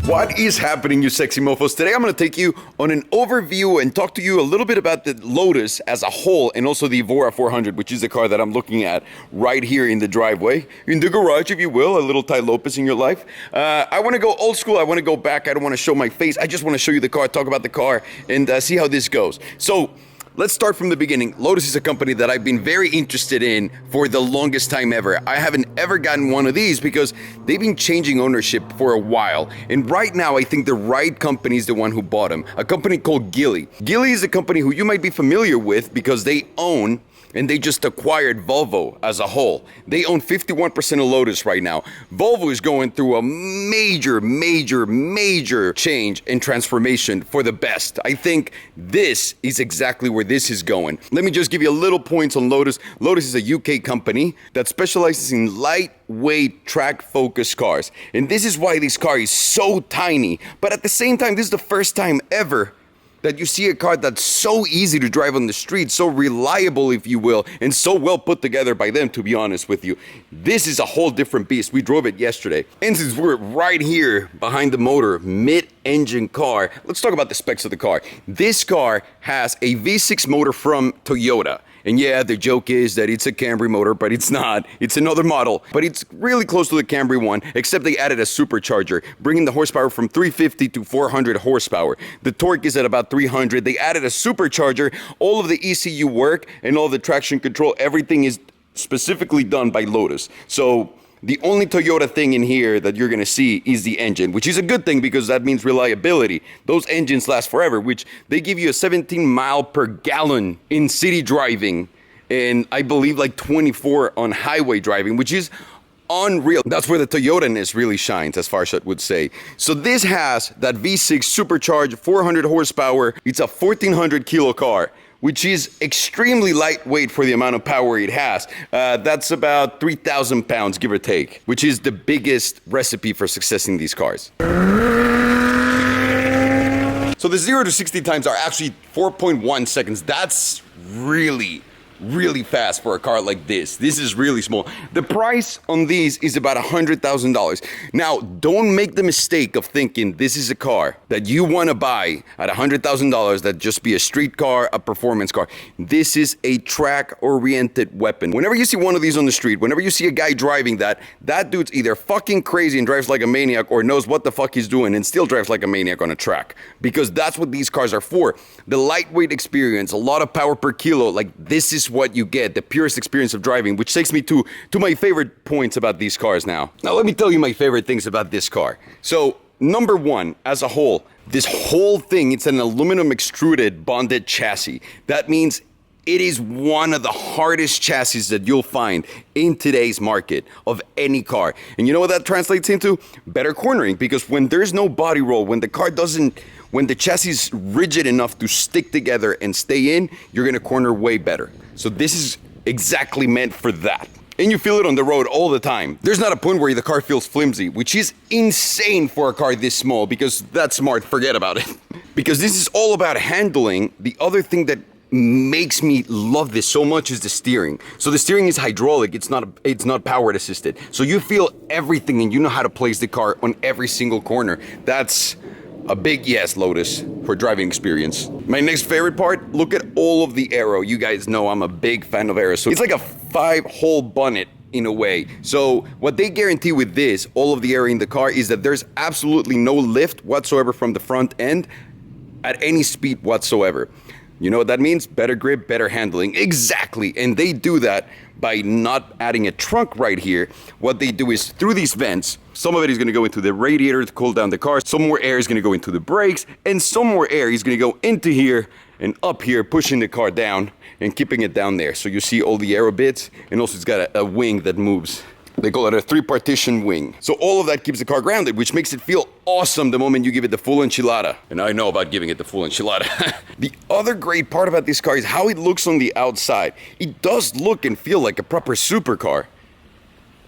What is happening, you sexy mofos? Today I'm going to take you on an overview and talk to you a little bit about the Lotus as a whole and also the Evora 400, which is the car that I'm looking at right here in the driveway, in the garage, if you will, a little Ty Lopez in your life. I want to go old school. I want to go back. I don't want to show my face. I just want to show you the car, talk about the car, and see how this goes. So, let's start from the beginning. Lotus is a company that I've been very interested in for the longest time ever. I haven't ever gotten one of these because they've been changing ownership for a while. And right now, I think the right company is the one who bought them. A company called Geely. Geely is a company who you might be familiar with because they own and they just acquired Volvo as a whole. They own 51% of Lotus right now. Volvo is going through a major change and transformation for the best. I think this is exactly where this is going. Let me just give you a little points on Lotus. Lotus is a UK company that specializes in lightweight track-focused cars. And this is why this car is so tiny. But at the same time, this is the first time ever that you see a car that's so easy to drive on the street, so reliable, if you will, and so well put together by them, to be honest with you. This is a whole different beast. We drove it yesterday. And since we're right here behind the motor, mid-engine car, let's talk about the specs of the car. This car has a V6 motor from Toyota. And yeah, the joke is that it's a Camry motor, but it's not. It's another model, but it's really close to the Camry one, except they added a supercharger, bringing the horsepower from 350 to 400 horsepower. The torque is at about 300. They added a supercharger. All of the ECU work and all the traction control, everything is specifically done by Lotus. So the only Toyota thing in here that you're going to see is the engine, which is a good thing because that means reliability. Those engines last forever, which they give you a 17 mile per gallon in city driving and I believe like 24 on highway driving, which is unreal. That's where the Toyota-ness really shines, as Farshad would say. So this has that V6 supercharged 400 horsepower. It's a 1,400 kilo car, which is extremely lightweight for the amount of power it has. That's about 3,000 pounds, give or take, which is the biggest recipe for success in these cars. So the 0 to 60 times are actually 4.1 seconds. That's really fast for a car like this. This is really small. The price on these is about $100,000. Now, don't make the mistake of thinking this is a car that you want to buy at $100,000 that just be a street car, a performance car. This is a track-oriented weapon. Whenever you see one of these on the street, whenever you see a guy driving that dude's either fucking crazy and drives like a maniac or knows what the fuck he's doing and still drives like a maniac on a track. Because that's what these cars are for. The lightweight experience, a lot of power per kilo, like this is what you get, the purest experience of driving, which takes me to my favorite points about these cars now. Now, let me tell you my favorite things about this car. So, number one, as a whole, this whole thing, it's an aluminum extruded bonded chassis. That means it is one of the hardest chassis that you'll find in today's market of any car. And you know what that translates into? Better cornering, because when there's no body roll, when the chassis is rigid enough to stick together and stay in, you're gonna corner way better. So this is exactly meant for that. And you feel it on the road all the time. There's not a point where the car feels flimsy, which is insane for a car this small, because that's smart, forget about it. Because this is all about handling. The other thing that makes me love this so much is the steering. So the steering is hydraulic, it's not powered assisted. So you feel everything and you know how to place the car on every single corner. That's a big yes, Lotus, for driving experience. My next favorite part, look at all of the aero. You guys know I'm a big fan of aero. So it's like a 5-hole bonnet in a way. So what they guarantee with this, all of the aero in the car, is that there's absolutely no lift whatsoever from the front end at any speed whatsoever. You know what that means? Better grip, better handling. Exactly. And they do that by not adding a trunk right here. What they do is through these vents, some of it is going to go into the radiator to cool down the car. Some more air is going to go into the brakes, and some more air is going to go into here and up here, pushing the car down and keeping it down there. So you see all the aero bits, and also it's got a wing that moves. They call it a 3-partition wing. So all of that keeps the car grounded, which makes it feel awesome the moment you give it the full enchilada. And I know about giving it the full enchilada. The other great part about this car is how it looks on the outside. It does look and feel like a proper supercar.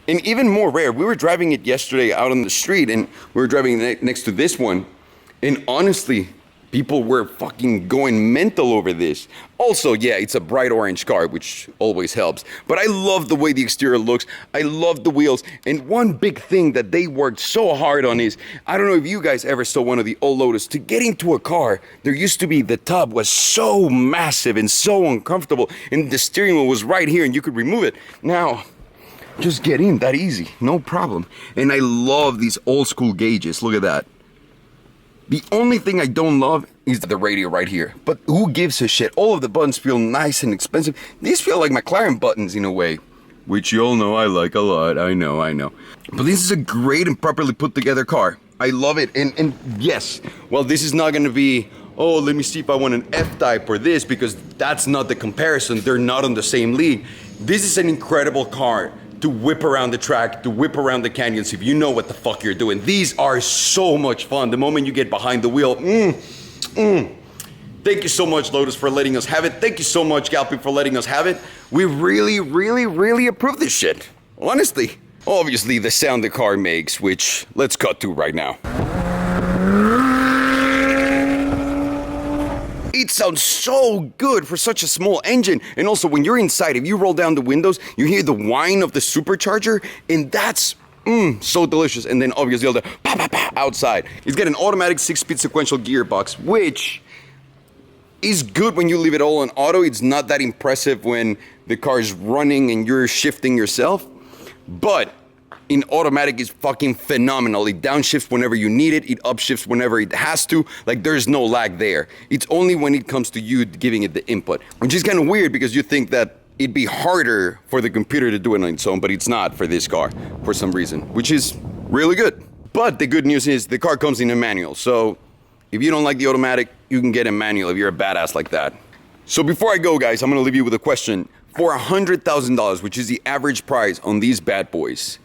And even more rare, we were driving it yesterday out on the street, and we were driving next to this one. And honestly, People were fucking going mental over this. Also, yeah, it's a bright orange car, which always helps. But I love the way the exterior looks. I love the wheels. And one big thing that they worked so hard on is, I don't know if you guys ever saw one of the old Lotus. To get into a car, there used to be, the tub was so massive and so uncomfortable. And the steering wheel was right here and you could remove it. Now, just get in that easy, no problem. And I love these old school gauges. Look at that. The only thing I don't love is the radio right here. But who gives a shit? All of the buttons feel nice and expensive. These feel like McLaren buttons in a way, which you all know I like a lot. I know. But this is a great and properly put together car. I love it. And yes, well, this is not gonna be, oh, let me see if I want an F-Type or this, because that's not the comparison. They're not on the same league. This is an incredible car to whip around the track, to whip around the canyons if you know what the fuck you're doing. These are so much fun. The moment you get behind the wheel, Thank you so much, Lotus, for letting us have it. Thank you so much, Galpy, for letting us have it. We really approve this shit. Honestly. Obviously, the sound the car makes, which let's cut to right now. It sounds so good for such a small engine. And also, when you're inside, if you roll down the windows, you hear the whine of the supercharger, and that's so delicious. And then obviously all the pa pa pa outside. It's got an automatic 6-speed sequential gearbox, which is good when you leave it all on auto. It's not that impressive when the car is running and you're shifting yourself. But in automatic is fucking phenomenal. It downshifts whenever you need it. It upshifts whenever it has to. Like, there's no lag there. It's only when it comes to you giving it the input, which is kind of weird because you think that it'd be harder for the computer to do it on its own, but it's not for this car for some reason, which is really good. But the good news is the car comes in a manual. So if you don't like the automatic, you can get a manual if you're a badass like that. So before I go, guys, I'm gonna leave you with a question. For $100,000, which is the average price on these bad boys,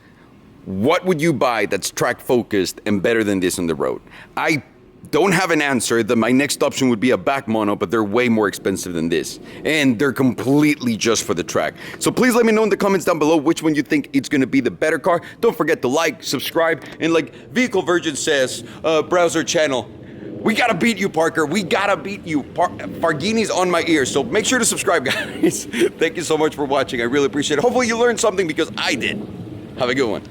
what would you buy that's track focused and better than this on the road? I don't have an answer. My next option would be a back mono, but they're way more expensive than this. And they're completely just for the track. So please let me know in the comments down below which one you think it's gonna be the better car. Don't forget to like, subscribe, and like Vehicle Virgin says, browser channel, we gotta beat you, Parker. We gotta beat you. Farghini's on my ear, so make sure to subscribe, guys. Thank you so much for watching. I really appreciate it. Hopefully you learned something because I did. Have a good one.